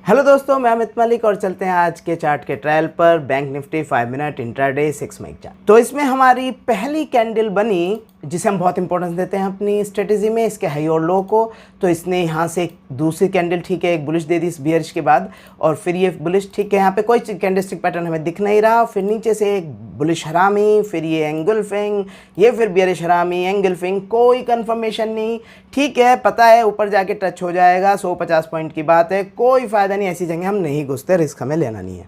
Hello दोस्तों, मैं अमित मलिक और चलते हैं आज के चार्ट के ट्रायल पर। Bank Nifty 5 minute intraday 6 minute chart. तो इसमें हमारी पहली कैंडल बनी जिसे हम बहुत इंपॉर्टेंस देते हैं अपनी स्ट्रेटेजी में, इसके हाई और लो को। तो इसने यहाँ से दूसरी कैंडल ठीक है एक बुलिश दे दी इस बियरिश के बाद, और फिर ये बुलिश ठीक है, यहाँ पे कोई कैंडलस्टिक पैटर्न हमें दिख नहीं रहा। फिर नीचे से एक बुलिश हरामी, फिर ये एंगल्फिंग, ये फिर बियरिश हरामी एंगल्फिंग, कोई कंफर्मेशन नहीं। ठीक है, पता है ऊपर जाके टच हो जाएगा, 150 पॉइंट की बात है, कोई फ़ायदा नहीं, ऐसी जगह हम नहीं घुसते, रिस्क हमें लेना नहीं है।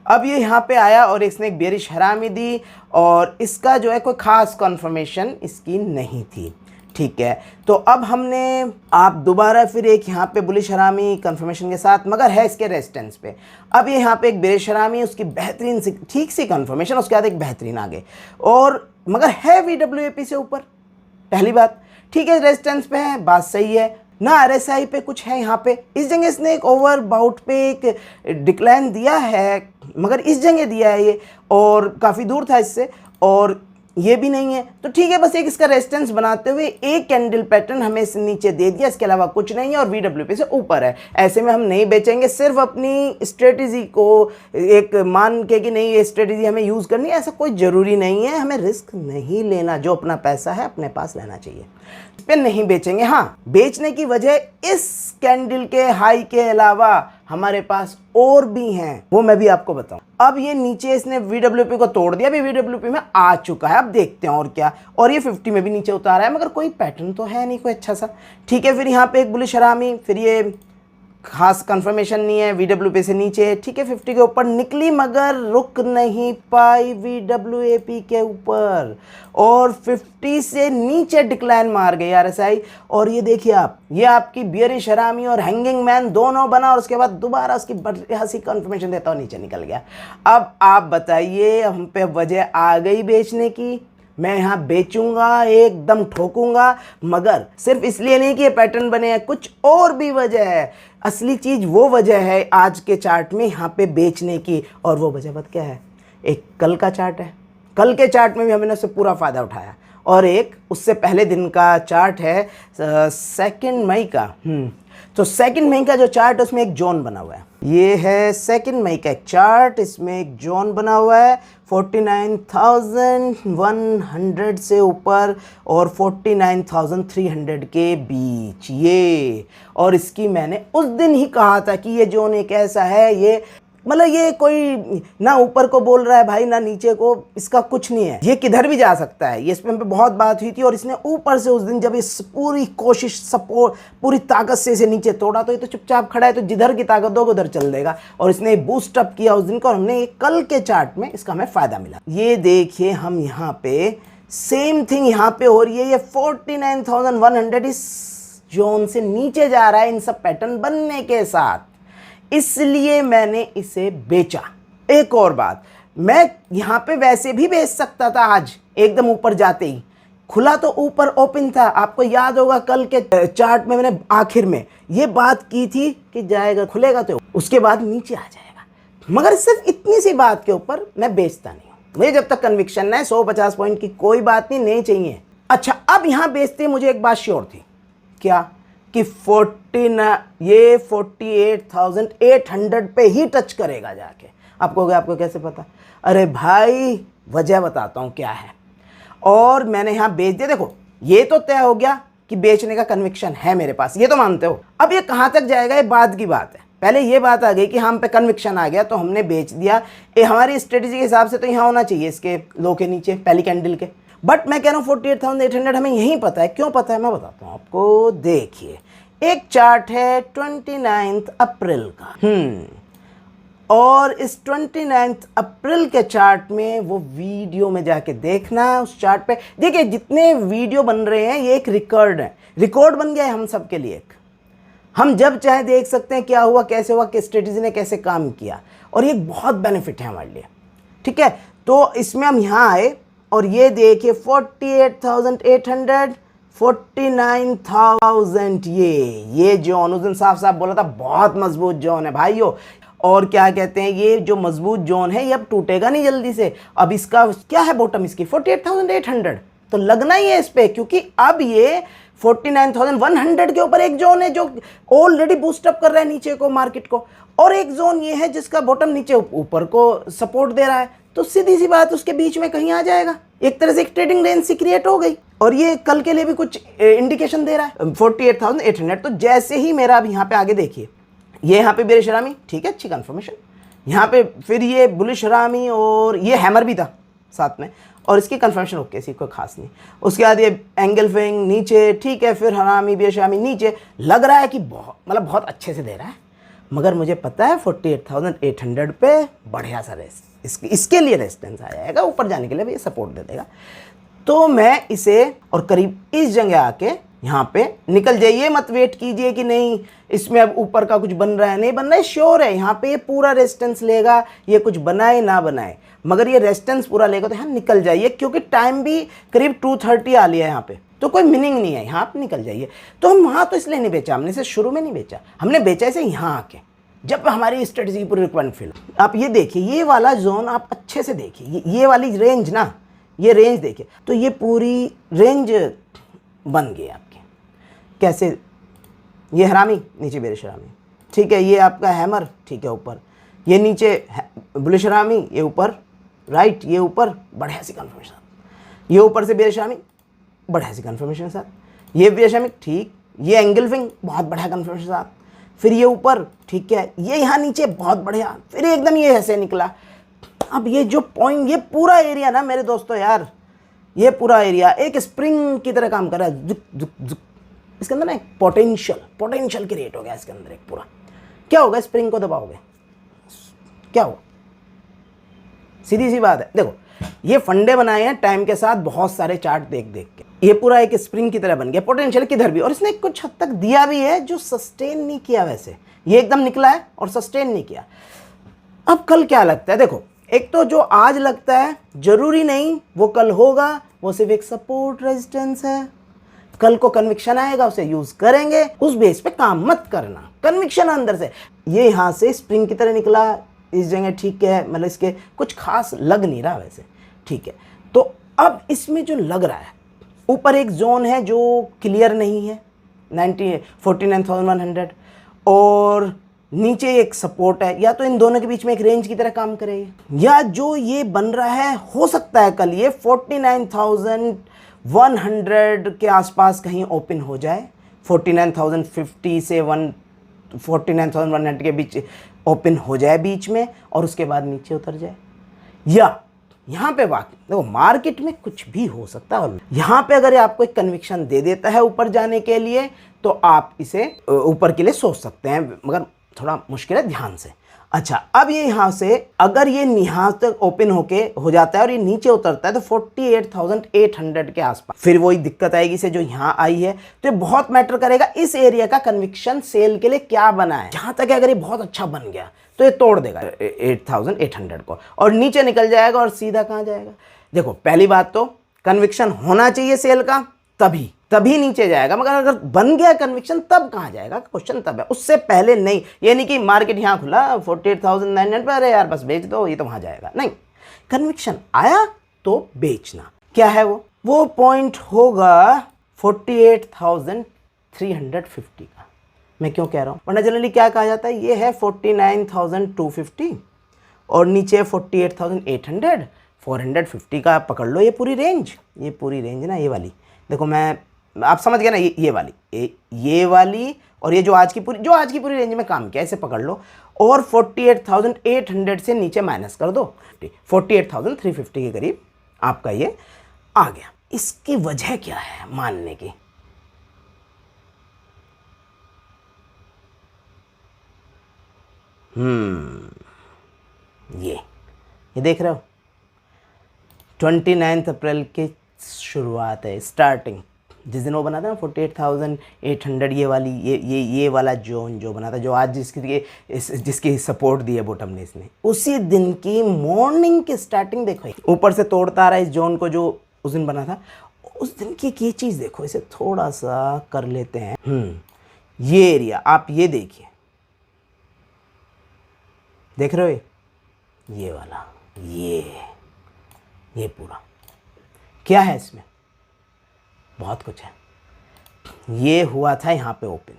अब ये यहाँ पे आया और इसने एक बेरिश हरामी दी और इसका जो है कोई ख़ास कंफर्मेशन इसकी नहीं थी। ठीक है, तो अब हमने आप दोबारा फिर एक यहाँ पे बुलिश हरामी कंफर्मेशन के साथ, मगर है इसके रेजिस्टेंस पे। अब ये यहाँ पे एक बेरिश हरामी, उसकी बेहतरीन सी ठीक सी कंफर्मेशन, उसके बाद एक बेहतरीन आगे, और मगर है VWAP से ऊपर। पहली बात ठीक है, रेजिस्टेंस पे है, बात सही है ना। RSI पे कुछ है यहाँ पे, इस जगह इसने एक ओवर बाउट पे एक डिक्लाइन दिया है, मगर इस जगह दिया है ये, और काफ़ी दूर था इससे, और ये भी नहीं है। तो ठीक है, बस एक इसका रेजिस्टेंस बनाते हुए एक कैंडल पैटर्न हमें इस नीचे दे दिया, इसके अलावा कुछ नहीं है, और VWAP से ऊपर है। ऐसे में हम नहीं बेचेंगे, सिर्फ अपनी स्ट्रेटजी को एक मान के कि नहीं ये स्ट्रेटजी हमें यूज़ करनी है, ऐसा कोई ज़रूरी नहीं है। हमें रिस्क नहीं लेना, जो अपना पैसा है अपने पास रहना चाहिए, इस पर नहीं बेचेंगे। हाँ, बेचने की वजह इस कैंडल के हाई के अलावा हमारे पास और भी हैं, वो मैं भी आपको बताऊं। अब ये नीचे इसने VWAP को तोड़ दिया, अभी VWAP में आ चुका है, अब देखते हैं और क्या। और ये 50 में भी नीचे उतारा है, मगर कोई पैटर्न तो है नहीं कोई अच्छा सा। ठीक है, फिर यहाँ पे एक बुलिश हरामी, फिर ये खास कंफर्मेशन नहीं है, VWAP से नीचे। ठीक है, 50 के ऊपर निकली, मगर रुक नहीं पाई VWAP के ऊपर, और 50 से नीचे डिक्लाइन मार गई RSI। और ये देखिए आप, ये आपकी बियरिश हरामी और हैंगिंग मैन दोनों बना, और उसके बाद दोबारा उसकी बढ़िया सी कंफर्मेशन देता हुआ नीचे निकल गया। अब आप बताइए, हम पे वजह आ गई बेचने की। मैं यहाँ बेचूंगा, एकदम ठोकूंगा, मगर सिर्फ इसलिए नहीं कि ये पैटर्न बने हैं, कुछ और भी वजह है। असली चीज़ वो वजह है आज के चार्ट में यहाँ पे बेचने की, और वो वजह बत क्या है? एक कल का चार्ट है, कल के चार्ट में भी हमने उससे पूरा फ़ायदा उठाया, और एक उससे पहले दिन का चार्ट है 2 मई का। तो 2 मई का जो चार्ट है उसमें एक जोन बना हुआ है, ये है 2 मई का एक चार्ट, इसमें एक जोन बना हुआ है 49,100 से ऊपर और 49,300 के बीच ये। और इसकी मैंने उस दिन ही कहा था कि ये जोन एक ऐसा है, ये मतलब ये कोई ना ऊपर को बोल रहा है भाई ना नीचे को, इसका कुछ नहीं है, ये किधर भी जा सकता है। ये इस पे बहुत बात हुई थी, और इसने ऊपर से उस दिन जब इस पूरी कोशिश सपोर्ट पूरी ताकत से इसे नीचे तोड़ा, तो ये तो चुपचाप खड़ा है, तो जिधर की ताकत दोगे उधर चल देगा, और इसने बूस्ट अप किया उस दिन को, और हमने ये कल के चार्ट में इसका हमें फ़ायदा मिला। ये देखिए, हम यहाँ पे सेम थिंग यहाँ पे हो रही है, ये 49,100 इस जोन से नीचे जा रहा है इन सब पैटर्न बनने के साथ, इसलिए मैंने इसे बेचा। एक और बात, मैं यहाँ पे वैसे भी बेच सकता था आज एकदम ऊपर जाते ही, खुला तो ऊपर ओपन था। आपको याद होगा कल के चार्ट में मैंने आखिर में ये बात की थी कि जाएगा खुलेगा तो उसके बाद नीचे आ जाएगा, मगर सिर्फ इतनी सी बात के ऊपर मैं बेचता नहीं हूँ। मुझे जब तक कन्विक्शन है 150 पॉइंट की कोई बात नहीं चाहिए। अच्छा, अब यहाँ बेचते मुझे एक बात श्योर थी, क्या कि 48,800 पे ही टच करेगा जाके। आपको कैसे पता? अरे भाई, वजह बताता हूँ क्या है। और मैंने यहाँ बेच दिया। देखो, ये तो तय हो गया कि बेचने का कन्विक्शन है मेरे पास, ये तो मानते हो। अब ये कहाँ तक जाएगा ये बाद की बात है। पहले ये बात आ गई कि हम पे कन्विक्शन आ गया तो हमने बेच दिया। ये हमारी स्ट्रेटेजी के हिसाब से तो यहाँ होना चाहिए इसके लो के नीचे पहली कैंडल के, बट मैं कह रहा हूँ 48,800 हमें यहीं पता है। क्यों पता है मैं बताता हूँ आपको। देखिए, एक चार्ट है 29 अप्रैल का, और इस 29 अप्रैल के चार्ट में, वो वीडियो में जाके देखना, उस चार्ट पे देखिए जितने वीडियो बन रहे हैं ये एक रिकॉर्ड है, रिकॉर्ड बन गया है हम सब के लिए। हम जब चाहे देख सकते हैं क्या हुआ, कैसे हुआ, किस स्ट्रेटेजी ने कैसे काम किया, और ये बहुत बेनिफिट है हमारे लिए। ठीक है, तो इसमें हम यहाँ आए और ये देखिए 48,800, 49,000, ये जोन उस दिन साफ साफ बोला था बहुत मजबूत जोन है भाइयों। और क्या कहते हैं, ये जो मजबूत जोन है ये अब टूटेगा नहीं जल्दी से। अब इसका क्या है बॉटम, इसकी 48,800, तो लगना ही है इस पे, क्योंकि अब ये 49,100 के ऊपर एक जोन है जो ऑलरेडी बूस्ट अप कर रहा है नीचे को मार्केट को, और एक जोन ये है जिसका बॉटम नीचे ऊपर को सपोर्ट दे रहा है। तो सीधी सी बात उसके बीच में कहीं आ जाएगा, एक तरह से एक ट्रेडिंग रेंज सी क्रिएट हो गई, और ये कल के लिए भी कुछ इंडिकेशन दे रहा है 48,800। तो जैसे ही मेरा अब यहाँ पे आगे देखिए, ये यहाँ पे बेरिश हरामी, ठीक है, अच्छी कंफर्मेशन, यहाँ पे फिर ये बुलिश हरामी और ये हैमर भी था साथ में, और इसकी कंफर्मेशन ओके, इसी कोई खास नहीं। उसके बाद ये एंगल फिंग नीचे, ठीक है, फिर हरामी बेरिश हरामी नीचे, लग रहा है कि बहुत अच्छे से दे रहा है, मगर मुझे पता है 48,800 पे बढ़िया सा इसके लिए रेजिस्टेंस आ जाएगा, ऊपर जाने के लिए भी ये सपोर्ट दे देगा। तो मैं इसे, और करीब इस जगह आके यहाँ पे निकल जाइए, मत वेट कीजिए कि नहीं इसमें अब ऊपर का कुछ बन रहा है, नहीं बन रहा है, श्योर है यहाँ पे ये पूरा रेजिस्टेंस लेगा, ये कुछ बनाए ना बनाए, मगर ये रेजिस्टेंस पूरा लेगा तो यहाँ निकल जाइए, क्योंकि टाइम भी करीब 2:30 आ लिया है यहाँ पे, तो कोई मीनिंग नहीं है, यहाँ पे निकल जाइए। तो हम वहाँ तो इसलिए नहीं बेचा, हमने इसे शुरू में नहीं बेचा, हमने बेचा इसे यहाँ आके, जब हमारी स्ट्रेटजी की पूरी रिक्वायरमेंट फिल। आप ये देखिए, ये वाला जोन आप अच्छे से देखिए, ये वाली रेंज ना, ये रेंज देखिए, तो ये पूरी रेंज बन गई आपकी। कैसे? ये हरामी, नीचे बेरिश हरामी, ठीक है, ये आपका हैमर, ठीक है, ऊपर ये नीचे बुलिश हरामी, ये ऊपर राइट, ये ऊपर बढ़िया सी कंफर्मेशन, ये ऊपर से बेरिश हरामी बढ़िया सी कंफर्मेशन के साथ, ये बेरिश हरामी, ठीक, ये एंगल फिंग बहुत बढ़िया कंफर्मेशन के साथ, फिर ये ऊपर, ठीक है, ये यहाँ नीचे बहुत बढ़िया, फिर एकदम ये ऐसे निकला। अब ये जो पॉइंट, ये पूरा एरिया ना मेरे दोस्तों यार, ये पूरा एरिया एक स्प्रिंग की तरह काम कर रहा है, जुक जुक जुक, इसके अंदर ना एक पोटेंशियल क्रिएट हो गया इसके अंदर एक पूरा। क्या होगा? स्प्रिंग को दबाओगे क्या होगा? सीधी सी बात है, देखो ये फंडे बनाए हैं टाइम के साथ, बहुत सारे चार्ट देख देख के, ये पूरा एक स्प्रिंग की तरह बन गया, पोटेंशियल किधर भी, और इसने कुछ हद तक दिया भी है जो सस्टेन नहीं किया, वैसे ये एकदम निकला है और सस्टेन नहीं किया। अब कल क्या लगता है? देखो, एक तो जो आज लगता है जरूरी नहीं वो कल होगा, वो सिर्फ एक सपोर्ट रेजिस्टेंस है, कल को कन्विक्शन आएगा उसे यूज करेंगे, उस बेस पे काम मत करना, कन्विक्शन अंदर से। ये यहाँ से स्प्रिंग की तरह निकला इस जगह, ठीक है, मतलब इसके कुछ खास लग नहीं रहा वैसे, ठीक है। तो अब इसमें जो लग रहा है, ऊपर एक जोन है जो क्लियर नहीं है 49,100, और नीचे एक सपोर्ट है, या तो इन दोनों के बीच में एक रेंज की तरह काम करेगी, या जो ये बन रहा है हो सकता है कल ये 49,100 के आसपास कहीं ओपन हो जाए, 49,050 से 49,100 के बीच ओपन हो जाए बीच में, और उसके बाद नीचे उतर जाए। या यहाँ पे बात, देखो मार्केट में कुछ भी हो सकता है, यहाँ पे अगर आपको एक कन्विक्शन दे देता है ऊपर जाने के लिए, तो आप इसे ऊपर के लिए सोच सकते हैं, मगर थोड़ा मुश्किल है, ध्यान से। अच्छा, अब ये यहाँ से अगर ये यहाँ तक ओपन हो जाता है और ये नीचे उतरता है तो 48,800 के आसपास, फिर वही दिक्कत आएगी से जो यहाँ आई है। तो ये बहुत मैटर करेगा इस एरिया का कन्विक्शन सेल के लिए क्या बना है। जहाँ तक अगर ये बहुत अच्छा बन गया तो ये तोड़ देगा 8,800 को और नीचे निकल जाएगा, और सीधा कहाँ जाएगा? देखो, पहली बात तो कन्विक्शन होना चाहिए सेल का, तभी नीचे जाएगा, मगर अगर बन गया कन्विक्शन तब कहाँ जाएगा? क्वेश्चन तब है, उससे पहले नहीं। ये नहीं कि मार्केट यहाँ खुला 48,900 पर, अरे यार बस बेच दो, ये तो वहाँ जाएगा, नहीं। कन्विक्शन आया तो बेचना। क्या है वो पॉइंट होगा 48,350 का। मैं क्यों कह रहा हूँ, वरना जनरली क्या कहा जाता है, ये है 49,250 और नीचे 48,800, 450 का पकड़ लो। ये पूरी रेंज ना, ये वाली देखो, आप समझ गए ना, ये वाली और ये जो आज की पूरी रेंज में काम किया, इसे पकड़ लो और 48,800 से नीचे माइनस कर दो, 48,350 के करीब आपका ये आ गया। इसकी वजह क्या है मानने की? ये देख रहे हो, 29 अप्रैल की शुरुआत है, स्टार्टिंग जिस दिन वो बना था ना 48,800, ये वाला जोन जो बना था, जो आज जिसकी सपोर्ट दी है बॉटम ने, इसने उसी दिन की मॉर्निंग की स्टार्टिंग देखो, ऊपर से तोड़ता आ रहा है इस जोन को जो उस दिन बना था। उस दिन की ये चीज़ देखो, इसे थोड़ा सा कर लेते हैं। ये एरिया आप ये देखिए, देख रहे हो, ये वाला, ये पूरा क्या है, इसमें बहुत कुछ है। ये हुआ था यहाँ पे ओपन,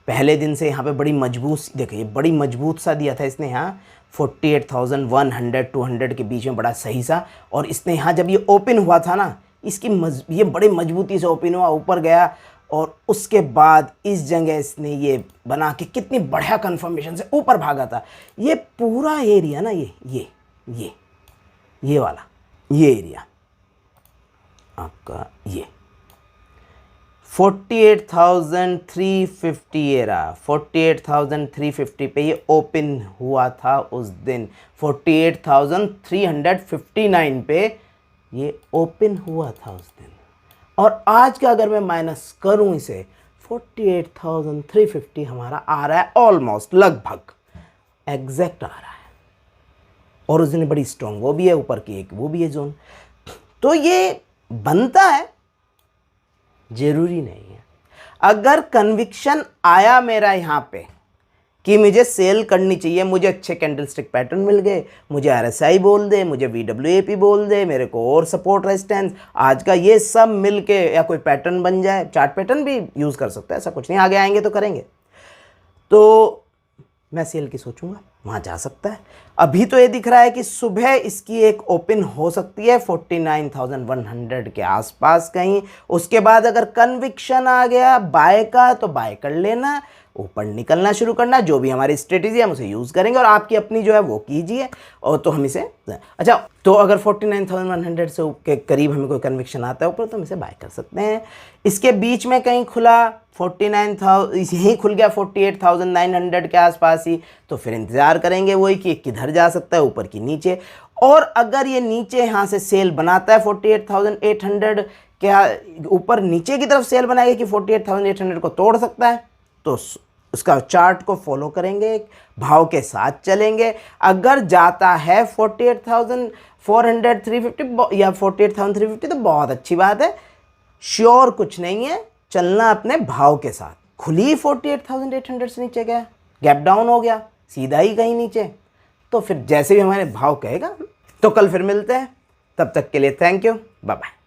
पहले दिन से यहाँ पे बड़ी मजबूत, देखिए बड़ी मजबूत सा दिया था इसने यहाँ 48,100 200 के बीच में, बड़ा सही सा। और इसने यहाँ जब ये ओपन हुआ था ना, इसकी ये बड़ी मजबूती से ओपन हुआ, ऊपर गया और उसके बाद इस जगह इसने ये बना के कितनी बढ़िया कंफर्मेशन से ऊपर भागा था। ये पूरा एरिया ना, ये वाला ये एरिया आपका ये 48,350 ये रहा, 48,350 पे ये ओपन हुआ था उस दिन। 48,359 पे ये ओपन हुआ था उस दिन। और आज का अगर मैं माइनस करूं इसे, 48,350 हमारा आ रहा है ऑलमोस्ट, लगभग एग्जैक्ट आ रहा है। और उस दिन बड़ी स्ट्रॉन्ग वो भी है, ऊपर की एक वो भी है जोन। तो ये बनता है, जरूरी नहीं है। अगर कन्विक्शन आया मेरा यहाँ पे कि मुझे सेल करनी चाहिए, मुझे अच्छे कैंडलस्टिक पैटर्न मिल गए, मुझे RSI बोल दे, मुझे VWAP बोल दे, मेरे को और सपोर्ट रेजिस्टेंस आज का ये सब मिल के या कोई पैटर्न बन जाए, चार्ट पैटर्न भी यूज़ कर सकते हैं, ऐसा कुछ नहीं, आगे आएंगे तो करेंगे, तो मैं सेल की सोचूंगा, वहाँ जा सकता है। अभी तो ये दिख रहा है कि सुबह इसकी एक ओपन हो सकती है 49,100 के आसपास कहीं। उसके बाद अगर कन्विक्शन आ गया बाय का तो बाय कर लेना, ऊपर निकलना शुरू करना, जो भी हमारी स्ट्रेटेजी है हम उसे यूज़ करेंगे और आपकी अपनी जो है वो कीजिए। और तो हम इसे अच्छा, तो अगर 49,100 से के करीब हमें कोई कन्विक्शन आता है ऊपर तो हम इसे बाय कर सकते हैं। इसके बीच में कहीं खुला 49,000, यहीं खुल गया 48,900 के आसपास ही, तो फिर इंतज़ार करेंगे वही कि किधर जा सकता है, ऊपर की नीचे। और अगर ये नीचे यहाँ से सेल बनाता है 48,800 के ऊपर नीचे की तरफ सेल बनाएगा कि 48,800 को तोड़ सकता है, तो उसका चार्ट को फॉलो करेंगे, भाव के साथ चलेंगे। अगर जाता है 48,400 350 या 48,350 तो बहुत अच्छी बात है, श्योर कुछ नहीं है, चलना अपने भाव के साथ। खुली 48,800 से नीचे गया, गैप डाउन हो गया सीधा ही कहीं नीचे, तो फिर जैसे भी हमारे भाव कहेगा तो कल फिर मिलते हैं। तब तक के लिए थैंक यू, बाय बाय।